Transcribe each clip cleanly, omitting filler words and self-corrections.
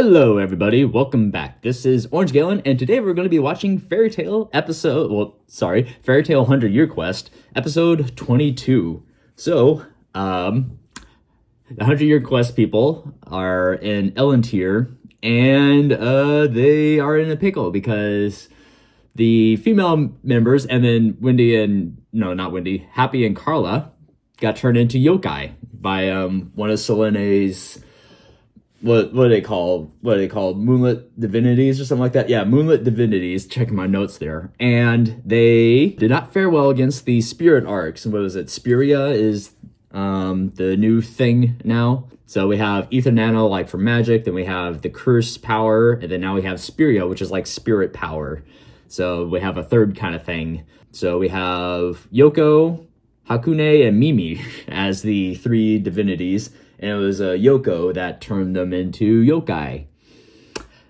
Hello everybody, welcome back. This is Orange Galen, and today we're going to be watching Fairy Tail Fairy Tail 100 Year Quest, episode 22. So, the 100 Year Quest people are in Elentier, and they are in a pickle because the female members, and then Happy and Carla, got turned into yokai by one of Selene's what do they call moonlit divinities or something like that. Yeah, moonlit divinities. Checking my notes there. And they did not fare well against the spirit arcs. What was it? Spiria is the new thing now. So we have Ether Nano like for magic, then we have the curse power, and then now we have Spiria, which is like spirit power. So we have a third kind of thing. So we have Yoko, Hakune, and Mimi as the three divinities. And it was Yoko that turned them into yokai.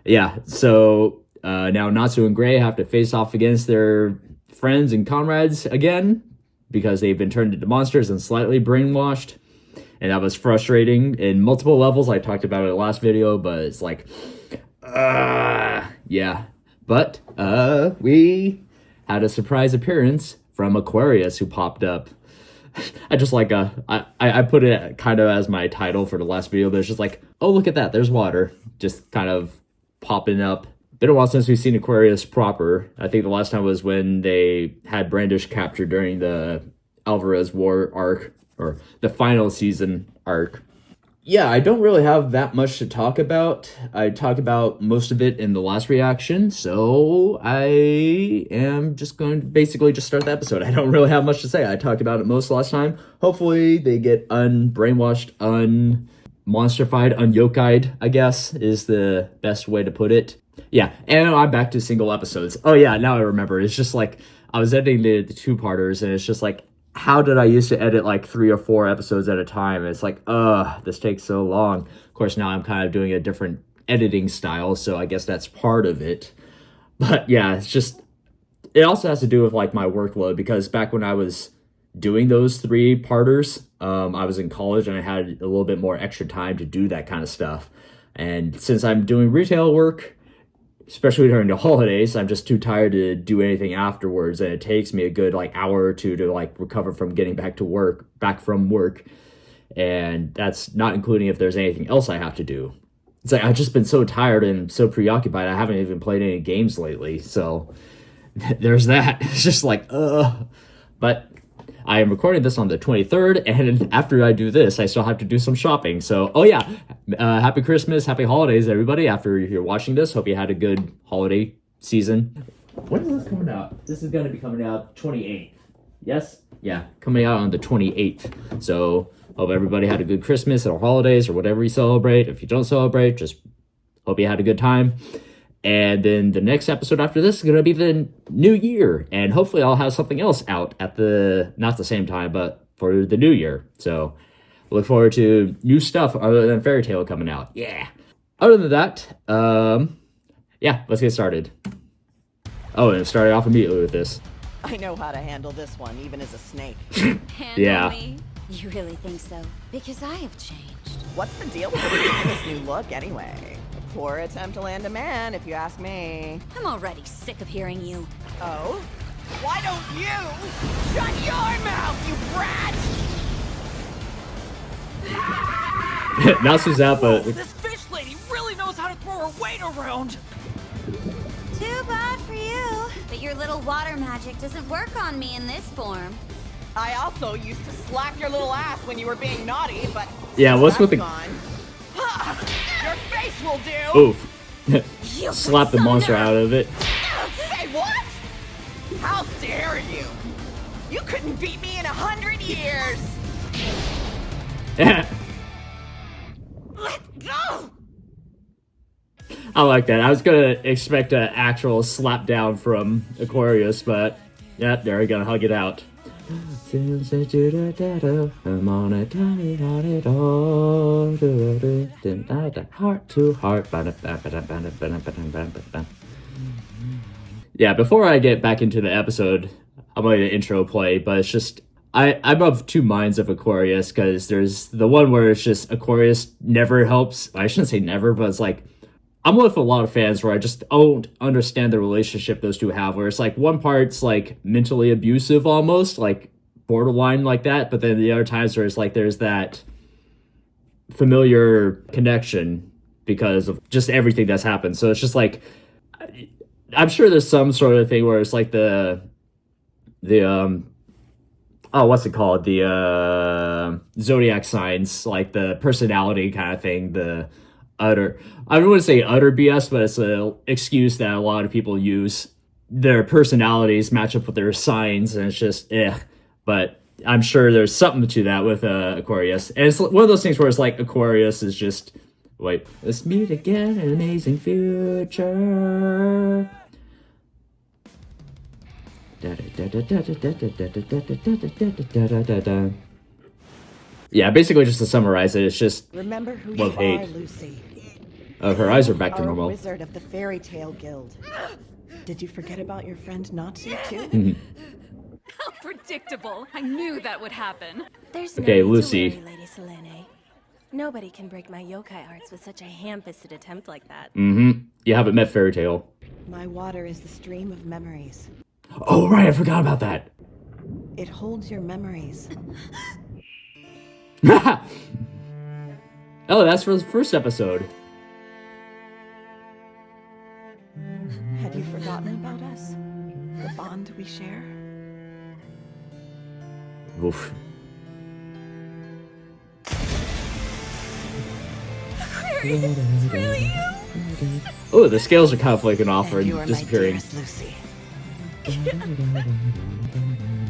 Yeah, so now Natsu and Gray have to face off against their friends and comrades again because they've been turned into monsters and slightly brainwashed. And that was frustrating in multiple levels. I talked about it in the last video, but it's like, yeah. But we had a surprise appearance from Aquarius who popped up. I just like I put it kind of as my title for the last video, but it's just like, oh, look at that, there's water just kind of popping up. Been a while since we've seen Aquarius proper. I think the last time was when they had Brandish captured during the Alvarez War arc, or the final season arc. Yeah, I don't really have that much to talk about. I talked about most of it in the last reaction, so I am just going to basically just start the episode. I don't really have much to say. I talked about it most last time. Hopefully they get unbrainwashed, unmonstrified, unyokai'd, I guess, is the best way to put it. Yeah, and I'm back to single episodes. Oh yeah, now I remember. It's just like, I was editing the two-parters, and it's just like, how did I used to edit like 3 or 4 episodes at a time? It's like, this takes so long. Of course, now I'm kind of doing a different editing style, so I guess that's part of it. But yeah, it's just, it also has to do with like my workload, because back when I was doing those 3-parters, I was in college and I had a little bit more extra time to do that kind of stuff. And since I'm doing retail work, especially during the holidays, I'm just too tired to do anything afterwards, and it takes me a good like hour or two to like recover from getting back from work, and that's not including if there's anything else I have to do. It's like I've just been so tired and so preoccupied, I haven't even played any games lately, so there's that. It's just like, but I am recording this on the 23rd, and after I do this, I still have to do some shopping. So, oh yeah, happy Christmas, happy holidays, everybody. After you're watching this, hope you had a good holiday season. When is this coming out? This is going to be coming out 28th. Yes? Yeah, coming out on the 28th. So, hope everybody had a good Christmas or holidays or whatever you celebrate. If you don't celebrate, just hope you had a good time. And then the next episode after this is going to be the new year. And hopefully I'll have something else out at not the same time, but for the new year. So look forward to new stuff other than Fairy Tail coming out. Yeah. Other than that, yeah, let's get started. Oh, and it started off immediately with this. I know how to handle this one, even as a snake. Handle me? You really think so? Because I have changed. What's the deal with this new look, anyway? A poor attempt to land a man, if you ask me. I'm already sick of hearing you. Oh? Why don't you shut your mouth, you brat? Now Suzaku. This fish lady really knows how to throw her weight around. Too bad for you. But your little water magic doesn't work on me in this form. I also used to slap your little ass when you were being naughty, but yeah, what's with the gone? Your face will do. Oof. Slap the monster out of it. Say what? How dare you? You couldn't beat me in 100 years. Let go. I like that. I was gonna expect an actual slap down from Aquarius, but yeah, there we're gonna hug it out. I'm on a tiny heart to heart. Yeah, before I get back into the episode, I'm going to intro play, but it's just I'm of two minds of Aquarius, because there's the one where it's just Aquarius never helps. I shouldn't say never, but it's like I'm with a lot of fans where I just don't understand the relationship those two have, where it's like one part's like mentally abusive almost, like borderline like that, but then the other times where it's like there's that familiar connection because of just everything that's happened. So it's just like, I'm sure there's some sort of thing where it's like the what's it called? The zodiac signs, like the personality kind of thing, the utter, I wouldn't say utter BS, but it's an excuse that a lot of people use. Their personalities match up with their signs, and it's just but I'm sure there's something to that with Aquarius. And it's one of those things where it's like Aquarius is just, wait, let's meet again in an amazing future. Yeah, basically just to summarize it, it's just Remember who love, you hate. are, Lucy. Her eyes are back to Are a normal. wizard of the Fairy Tail Guild. Did you forget about your friend Natsu too? How predictable. I knew that would happen. There's Okay, no Lucy. need to worry, Lady Selene. Nobody can break my yokai arts with such a ham-fisted attempt like that. You haven't met Fairy Tail. My water is the stream of memories. Oh, right, I forgot about that. It holds your memories. Oh, that's for the first episode. Have you forgotten about us? The bond we share? Oof. Really you? Oh, the scales are kind of flaking off And you or are disappearing. my dearest Lucy.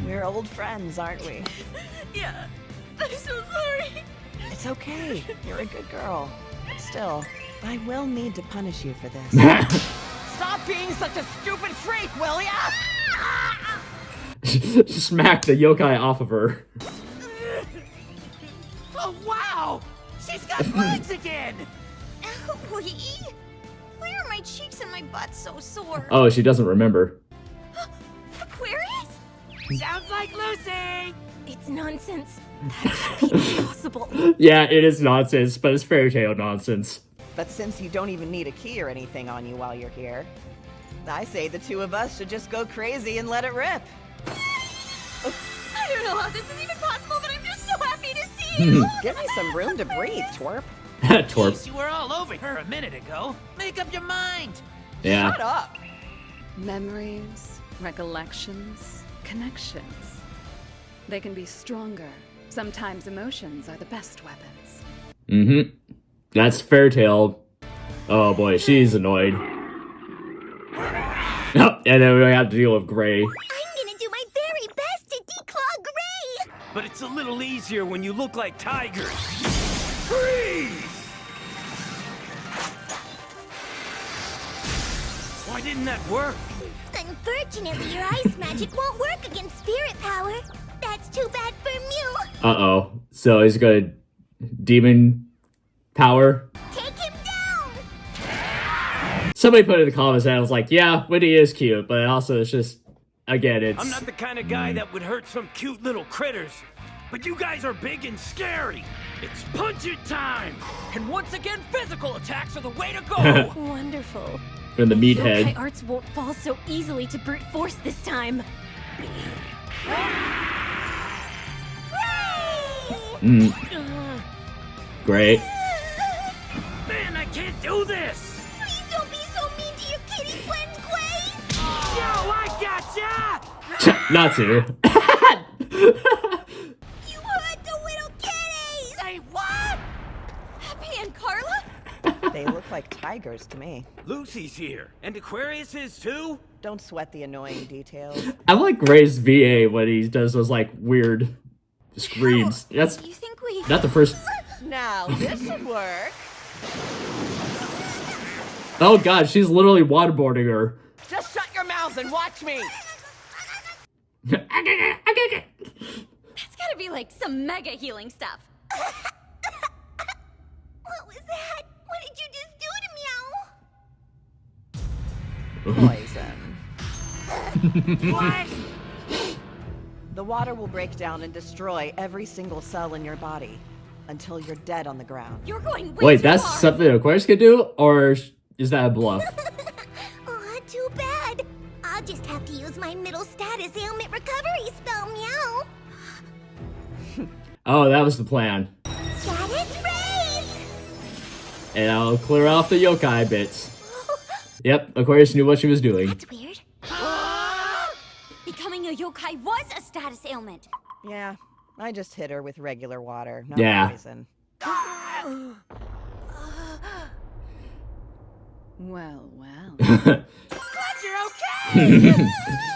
We're old friends, aren't we? Yeah. I'm so sorry. It's okay. You're a good girl. But still, I will need to punish you for this. Stop being such a stupid freak, will ya? Smack the yokai off of her. Oh, wow! She's got legs again! Owie. Why are my cheeks and my butt so sore? Oh, she doesn't remember. Aquarius? Sounds like Lucy! It's nonsense. That should be impossible. Yeah, it is nonsense, but it's Fairy Tail nonsense. But since you don't even need a key or anything on you while you're here, I say the two of us should just go crazy and let it rip. I don't know how this is even possible, but I'm just so happy to see you. Give me some room to breathe, twerp. Twerp. Jeez, you were all over her a minute ago. Make up your mind! Yeah. Shut up. Memories, recollections, connections. They can be stronger. Sometimes emotions are the best weapons. That's Fairy Tail. Oh boy, she's annoyed. Oh, and then we have to deal with Gray. I'm gonna do my very best to declaw Gray. But it's a little easier when you look like tigers. Freeze! Why didn't that work? Unfortunately, your ice magic won't work against spirit power. That's too bad for you. Uh-oh. So he's got a demon power. Take him down. Somebody put in the comments and I was like, yeah, Winnie is cute, but also it's just, again, it's... I'm not the kind of guy that would hurt some cute little critters. But you guys are big and scary. It's punch-it time! And once again, physical attacks are the way to go! Wonderful. in the Yokai meathead. arts won't fall so easily to brute force this time. Great. Man, I can't do this! Please don't be so mean to your kitty friend, Gray. Yo, I gotcha! Natsu. You hurt the little kitties. Say what? Happy and Carla? They look like tigers to me. Lucy's here, and Aquarius is too? Don't sweat the annoying details. I like Gray's VA when he does those like weird screams. That's You think we... not the first. Now, this should work. Oh god, she's literally waterboarding her. Just shut your mouths and watch me. That's gotta be like some mega healing stuff. What was that? What did you just do to Meow? Poison. What? The water will break down and destroy every single cell in your body until you're dead on the ground. You're going way Wait, too that's hard. something Aquarius could do, or is that a bluff? Oh, too bad. I'll just have to use my middle status ailment recovery spell, meow. Oh, that was the plan. Status raise! And I'll clear off the yokai bits. Yep, Aquarius knew what she was doing. That's weird. Becoming a yokai was a status ailment. Yeah, I just hit her with regular water, not Yeah. poison. Well, well. Glad you're okay!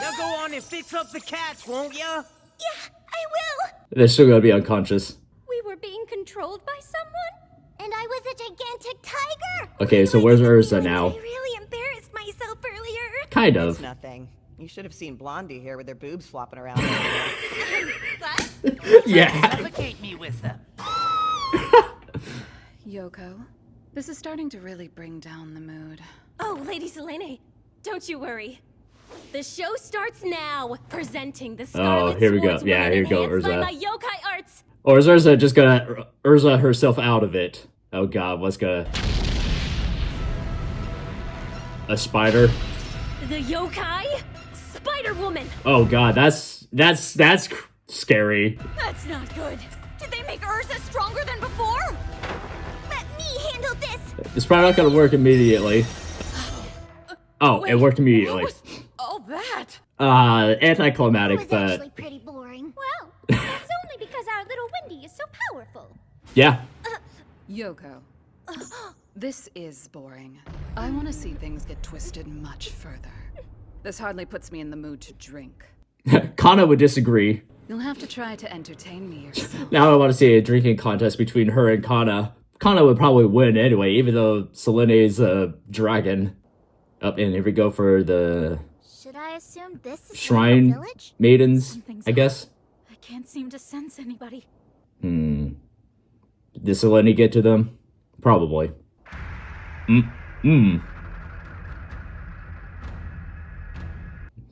Now go on and fix up the cats, won't ya? Yeah, I will. They're still gonna be unconscious. We were being controlled by someone, and I was a gigantic tiger. Okay, so where's Urza now? I really embarrassed myself earlier. Kind It's of. nothing. You should have seen Blondie here with her boobs flopping around. What? Yeah. Suffocate me with them. Yoko, this is starting to really bring down the mood. Oh, Lady Selene, don't you worry. The show starts now, presenting the Scarlet here we go. Swordswoman Yeah, here we go, enhanced by Urza. my yokai arts. Or is Urza just gonna Urza herself out of it? Oh god, what's gonna... A spider? The yokai Spider Woman. Oh god, that's scary. That's not good. Did they make Urza stronger than before? Let me handle this. It's probably not gonna work immediately. Oh, it worked immediately. All that? Anticlimactic, It was but actually pretty boring. Well, that's only because our little Wendy is so powerful. yeah. Yoko, this is boring. I want to see things get twisted much further. This hardly puts me in the mood to drink. Kana would disagree. You'll have to try to entertain me yourself. Now I want to see a drinking contest between her and Kana. Kana would probably win anyway, even though Selene's a dragon. Up, and here we go for the Should I assume this is Shrine the village? Maidens, Something's I guess. I can't seem to sense anybody. Did Selene get to them? Probably.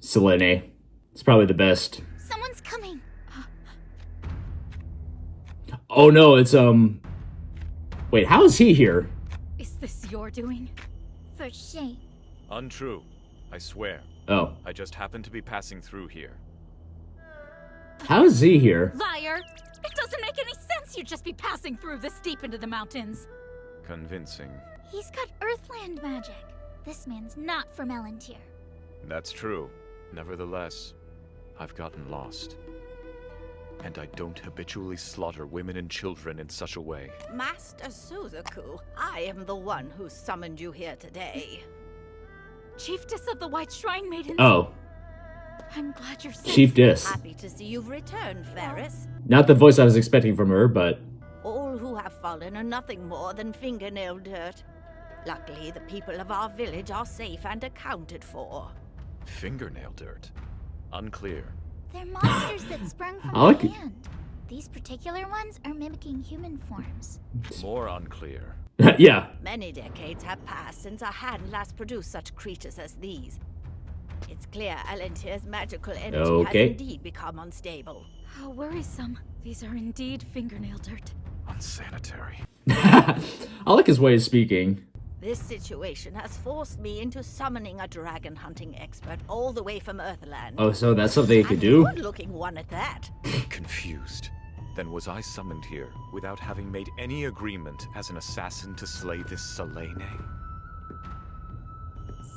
Selene. It's probably the best. Someone's coming. Oh no, it's wait, how is he here? Is this your doing? For shame. Untrue. I swear. Oh. I just happened to be passing through here. How is he here? Liar! It doesn't make any sense you'd just be passing through this deep into the mountains. Convincing. He's got Earthland magic. This man's not from Elantir. That's true. Nevertheless, I've gotten lost. And I don't habitually slaughter women and children in such a way. Master Suzaku, I am the one who summoned you here today. Chiefess of the White Shrine Maidens. Oh, I'm glad you're safe. Chiefess. Happy to see you've returned, Feris. Not the voice I was expecting from her, but All who have fallen are nothing more than fingernail dirt. Luckily, the people of our village are safe and accounted for. Fingernail dirt. Unclear. They're monsters that sprung from I like the it. land. These particular ones are mimicking human forms. More unclear. yeah. Many decades have passed since our hand last produced such creatures as these. It's clear Elantir's magical energy Okay. has indeed become unstable. How worrisome. These are indeed fingernail dirt. Unsanitary. I like his way of speaking. This situation has forced me into summoning a dragon hunting expert all the way from Earthland. Oh, so that's something he could do? A good-looking one at that. Confused. Then was I summoned here without having made any agreement as an assassin to slay this Selene?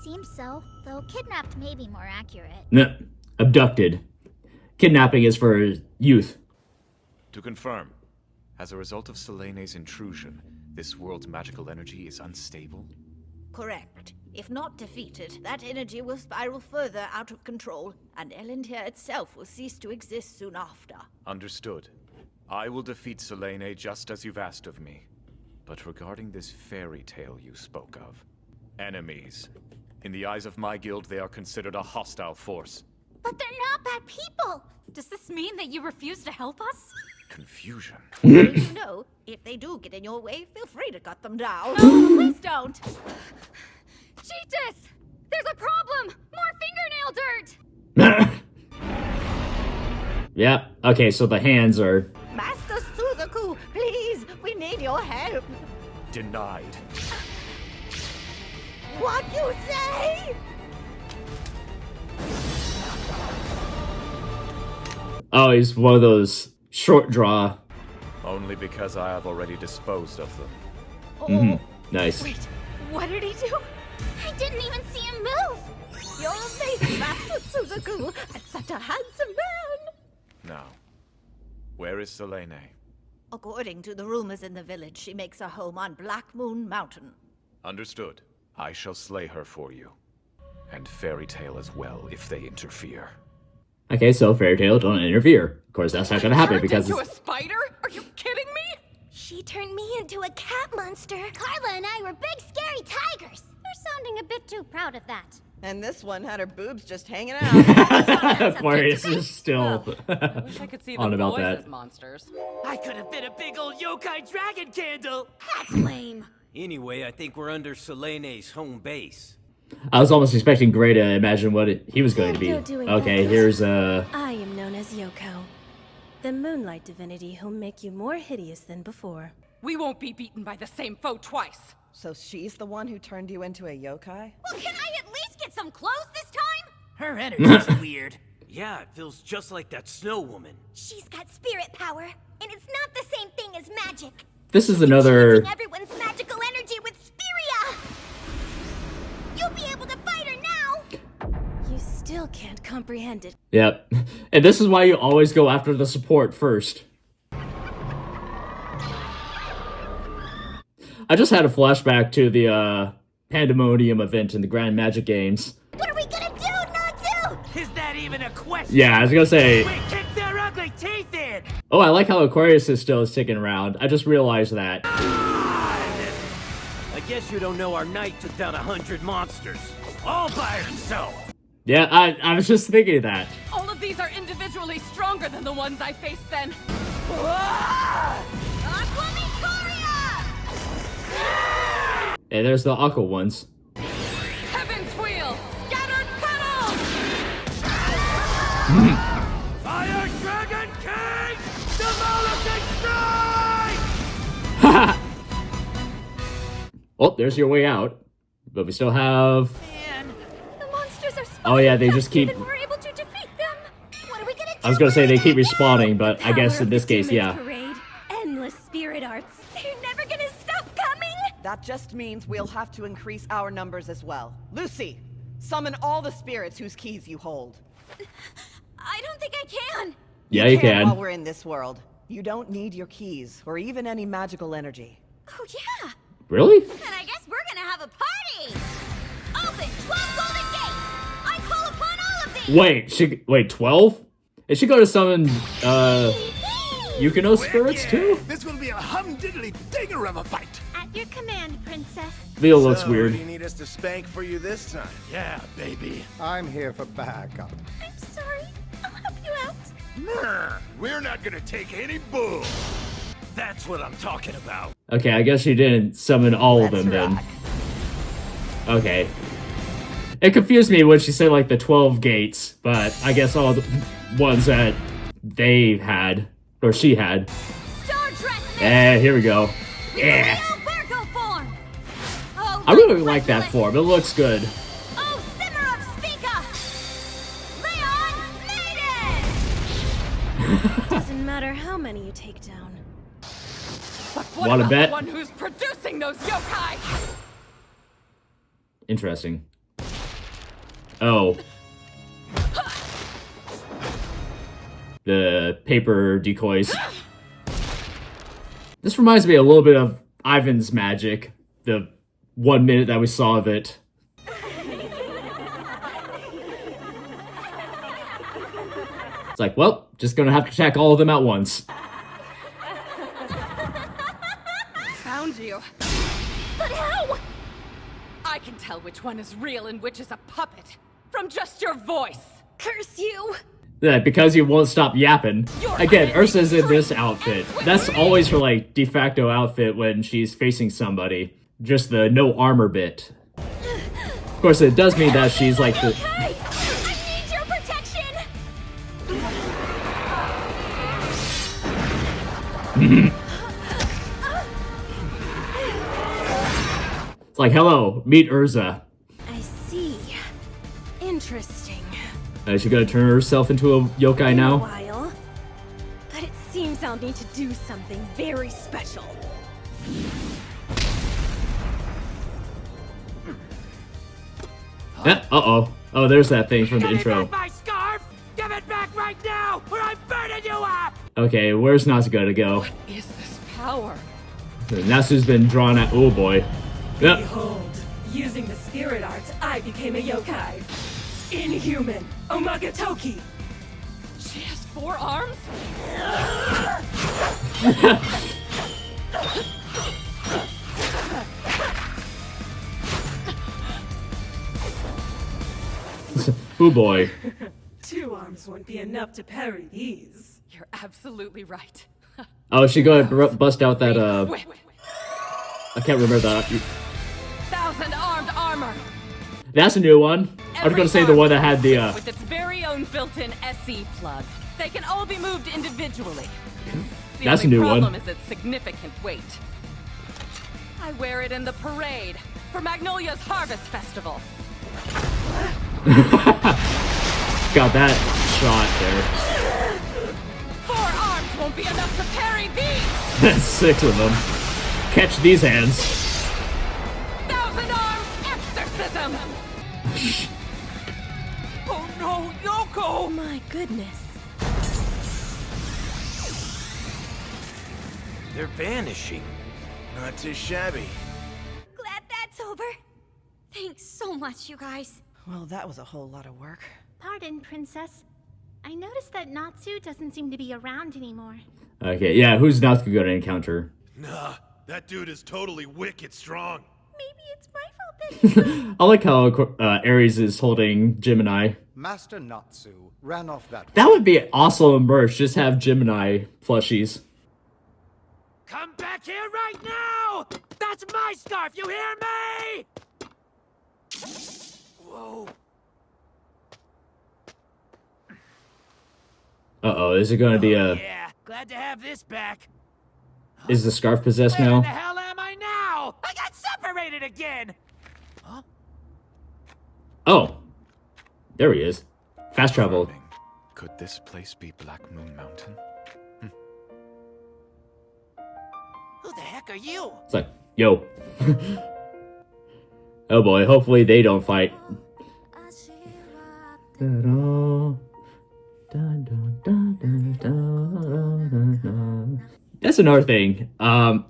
Seems so, though kidnapped may be more accurate. No, abducted. Kidnapping is for youth. To confirm, as a result of Selene's intrusion, this world's magical energy is unstable? Correct. If not defeated, that energy will spiral further out of control, and Elantir itself will cease to exist soon after. Understood. I will defeat Selene just as you've asked of me. But regarding this fairy tale you spoke of, enemies. In the eyes of my guild, they are considered a hostile force. But they're not bad people! Does this mean that you refuse to help us? Confusion. You know, if they do get in your way, feel free to cut them down. No, please don't. Cheetahs! There's a problem! More fingernail dirt! Yeah, okay, so the hands are... Master Suzaku, please, we need your help. Denied. What you say? Oh, he's one of those short draw. Only because I have already disposed of them. Nice. Wait, what did he do? I didn't even see him move. You're amazing, Master Suzaku, and such a handsome man. Now, where is Selene? According to the rumors in the village, she makes her home on Black Moon Mountain. Understood. I shall slay her for you. And Fairy Tail as well, if they interfere. Okay, so Fairy Tail, don't interfere. Of course, that's not gonna happen because Into a spider? Are you kidding me? She turned me into a cat monster. Carla and I were big scary tigers. You're sounding a bit too proud of that. And this one had her boobs just hanging out. Aquarius is still I wish I could see on the about boys that. as monsters. I could have been a big old yokai dragon candle. That's lame. Anyway, I think we're under Selene's home base. I was almost expecting Gray to imagine what he was going to be. Go doing Okay, that. here's I am known as Yoko, the moonlight divinity who'll make you more hideous than before. We won't be beaten by the same foe twice. So she's the one who turned you into a yokai? Well, can I at least get some clothes this time? Her energy's weird. Yeah, it feels just like that snow woman. She's got spirit power, and it's not the same thing as magic. This is another. Changing everyone's magical energy with Spiria! You'll be able to fight her now! You still can't comprehend it. Yep. And this is why you always go after the support first. I just had a flashback to the Pandemonium event in the Grand Magic Games. What are we gonna do, Natsu? Is that even a question? Yeah, I was gonna say. We kick their ugly teeth in! Oh, I like how Aquarius is still sticking around. I just realized that. I guess you don't know our knight took down 100 monsters. All by herself. Yeah, I was just thinking that. All of these are individually stronger than the ones I faced then. Hey, there's the Aqua ones. Heaven's wheel! Scattered petals! Fire Dragon King! Demolishing strike! Oh, there's your way out. But we still have. The monsters are spawning. Oh yeah, they just keep. And we're able to defeat them. What are we gonna do? I was gonna say they keep respawning, but I guess in this case, yeah. Parade, endless spirit arts. They're never gonna stop coming. That just means we'll have to increase our numbers as well. Lucy, summon all the spirits whose keys you hold. I don't think I can. Yeah, you While can. we're in this world, you don't need your keys or even any magical energy. Oh yeah. Really? Then I guess we're gonna have a party. Open 12 golden gates. I call upon all of these. Wait, 12? Is she going to summon Yukino spirits too? This will be a humdiddly-digger of a fight. At your command, princess. Leo looks So, weird. do you need us to spank for you this time? Yeah, baby. I'm here for backup. I'm sorry. I'll help you out. Brr, we're not gonna take any bull. That's what I'm talking about. Okay, I guess she didn't summon all of them then. rock. Okay. It confused me when she said like the 12 gates, but I guess all the ones that they had, or she had. Star dress. Here we go. Yeah. Virgo form. Oh, I really like that form. It looks good. Oh, Simmer of Speaka. Leon Maiden. Doesn't matter how many you take down. But what Wanna about bet? the one who's producing those yokai? Interesting. Oh. The paper decoys. This reminds me a little bit of Ivan's magic. The 1 minute that we saw of it. It's like, well, just gonna have to attack all of them at once. Found you. But how? I can tell which one is real and which is a puppet. From just your voice. Curse you! Yeah, because you won't stop yapping. Your Again, unending Ursa's in this strength outfit. ends with That's me. always her, like, de facto outfit when she's facing somebody. Just the no armor bit. Of course, it does mean that she's, like, the... Okay. I need your protection. It's like, hello, meet Urza. I see. Interesting. She's gonna turn herself into a yokai In a now. while. But it seems I'll need to do something very special. Uh-oh. Oh, there's that thing from the intro. My scarf! Give it back right now, or I'm burning you up! Okay, where's Natsuko to go? Is this power? Natsu's been drawn at. Oh boy. Yep. Behold, using the spirit art, I became a yokai. Inhuman, Omagatoki. She has 4 arms? Oh boy. 2 arms wouldn't be enough to parry these. You're absolutely right. Oh, she go bust out that Wait. I can't remember that. 1,000-armed armor. That's a new one. I was gonna say the one that had the with its very own built-in SE plug. They can all be moved individually. The That's a only new one. problem is its significant weight. I wear it in the parade for Magnolia's Harvest Festival. got that shot there. 4 arms won't be enough to parry these. That's 6 of them. Catch these hands. 1,000-arm exorcism. Oh no, Yoko! Oh my goodness. They're vanishing. Not too shabby. Glad that's over. Thanks so much, you guys. Well, that was a whole lot of work. Pardon, Princess. I noticed that Natsu doesn't seem to be around anymore. Okay, yeah, who's Natsuko gonna encounter? Nah, that dude is totally wicked strong. Maybe it's my fault that I like how Ares is holding Gemini. Master Natsu ran off that. That would be awesome merch. Just have Gemini plushies. Come back here right now! That's my scarf, you hear me? Whoa. Uh-oh, is it gonna be a... Yeah, glad to have this back. Is the scarf possessed Where now? the hell am I now? I got separated again! Huh? Oh. There he is. Fast travel. Could this place be Black Moon Mountain? Who the heck are you? It's like, yo. Oh boy, hopefully they don't fight. That's another thing. I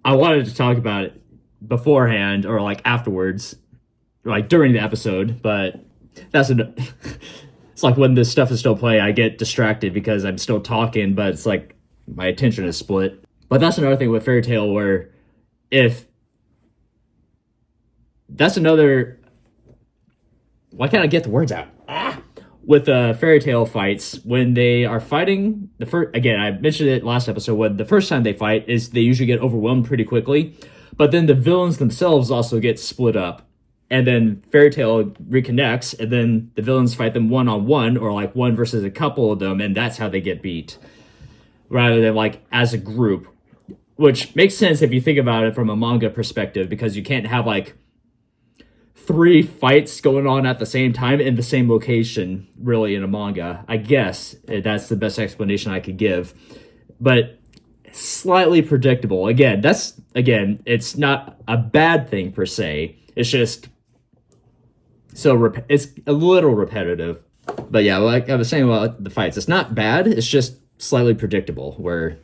wanted to talk about it beforehand or like afterwards, like during the episode, but that's it's like when this stuff is still playing, I get distracted because I'm still talking, but it's like my attention is split. But that's another thing with Fairy Tail where if that's another, why can't I get the words out? With Fairy Tail fights, when they are fighting, the first, again, I mentioned it last episode, when the first time they fight is they usually get overwhelmed pretty quickly, but then the villains themselves also get split up, and then Fairy Tail reconnects, and then the villains fight them one-on-one, or like one versus a couple of them, and that's how they get beat, rather than like as a group, which makes sense if you think about it from a manga perspective, because you can't have like 3 fights going on at the same time in the same location, really, in a manga. I guess that's the best explanation I could give. But slightly predictable. Again, it's not a bad thing per se. It's just it's a little repetitive. But yeah, like I was saying about the fights, it's not bad. It's just slightly predictable, where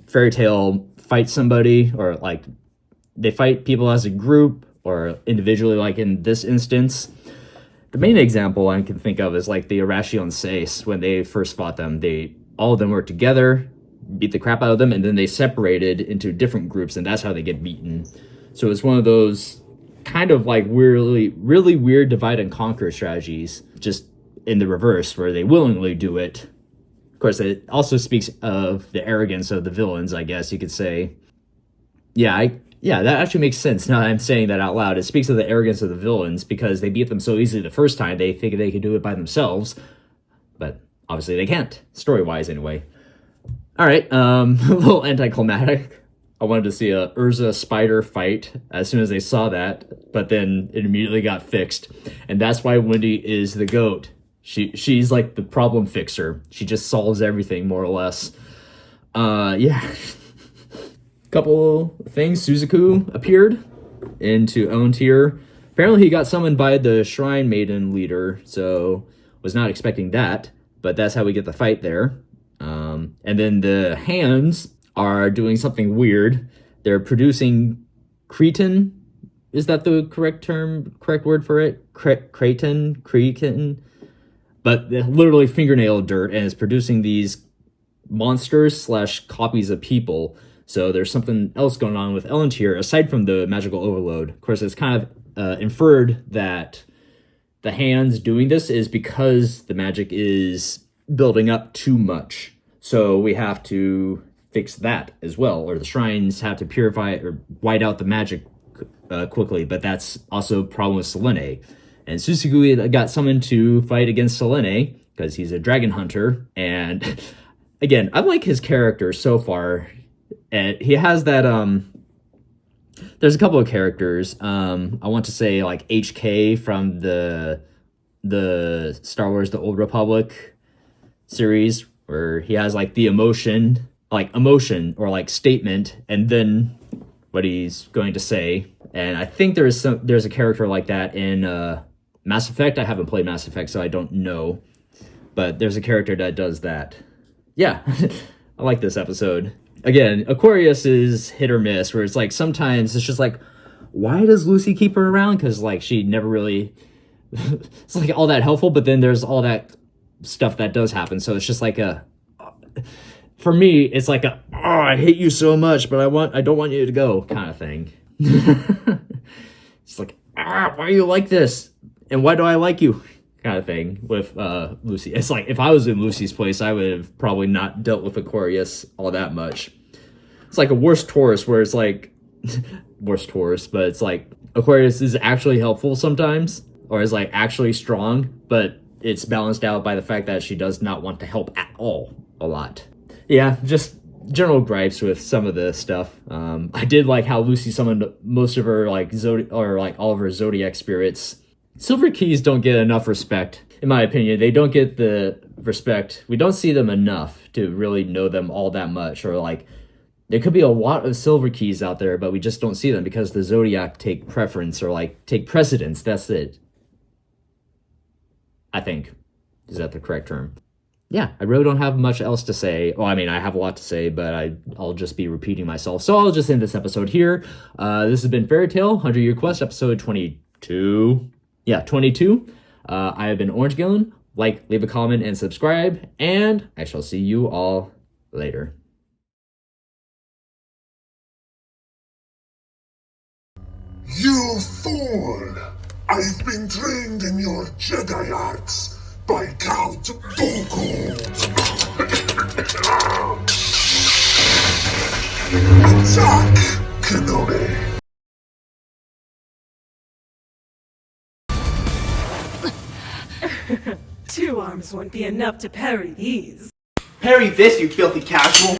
Fairy Tail fights somebody, or like they fight people as a group or individually, like in this instance. The main example I can think of is like the Arashi and Seis. When they first fought them, all of them were together, beat the crap out of them, and then they separated into different groups, and that's how they get beaten. So it's one of those kind of like really, really weird divide and conquer strategies, just in the reverse, where they willingly do it. Of course, it also speaks of the arrogance of the villains, I guess you could say. Yeah, that actually makes sense now that I'm saying that out loud. It speaks of the arrogance of the villains, because they beat them so easily the first time, they think they can do it by themselves. But obviously they can't, story-wise anyway. Alright, a little anticlimactic. I wanted to see a Urza spider fight as soon as they saw that, but then it immediately got fixed. And that's why Wendy is the GOAT. She's like the problem fixer. She just solves everything, more or less. Yeah. Couple things. Suzaku appeared into Own Tier. Apparently he got summoned by the Shrine Maiden leader, so was not expecting that. But that's how we get the fight there. And then the hands are doing something weird. They're producing cretin. Is that the correct word for it? Cretin. But literally fingernail dirt, and it's producing these monsters / copies of people. So there's something else going on with Ellen here, aside from the magical overload. Of course, it's kind of inferred that the hands doing this is because the magic is building up too much. So we have to fix that as well, or the shrines have to purify or white out the magic quickly. But that's also a problem with Selene. And Suzaku got summoned to fight against Selene because he's a dragon hunter. And again, I like his character so far. And he has that, there's a couple of characters. I want to say like HK from the Star Wars The Old Republic series, where he has like the emotion or like statement, and then what he's going to say. And I think there's a character like that in Mass Effect. I haven't played Mass Effect, so I don't know. But there's a character that does that. Yeah, I like this episode. Again, Aquarius is hit or miss, where it's like sometimes it's just like, why does Lucy keep her around? Because like she never really, it's like all that helpful, but then there's all that stuff that does happen. So it's just like for me, it's like I hate you so much, but I don't want you to go kind of thing. It's like, why are you like this? And why do I like you? Kind of thing with Lucy. It's like if I was in Lucy's place, I would have probably not dealt with Aquarius all that much. It's like a worse Taurus, where it's like worse Taurus, but it's like Aquarius is actually helpful sometimes, or is like actually strong, but it's balanced out by the fact that she does not want to help at all a lot. Yeah, just general gripes with some of the stuff. I did like how Lucy summoned most of her like all of her zodiac spirits. Silver keys don't get enough respect, in my opinion. They don't get the respect. We don't see them enough to really know them all that much. Or like, there could be a lot of silver keys out there, but we just don't see them because the zodiac take preference or like take precedence. That's it. I think. Is that the correct term? Yeah, I really don't have much else to say. Well, I mean, I have a lot to say, but I'll just be repeating myself. So I'll just end this episode here. This has been Fairy Tail, 100 Year Quest, episode 22. Yeah, 22. I have been Orange Gillen. Like, leave a comment, and subscribe. And I shall see you all later. You fool! I've been trained in your Jedi arts by Count Dooku! Attack, Kenobi! 2 arms won't be enough to parry these. Parry this, you filthy casual!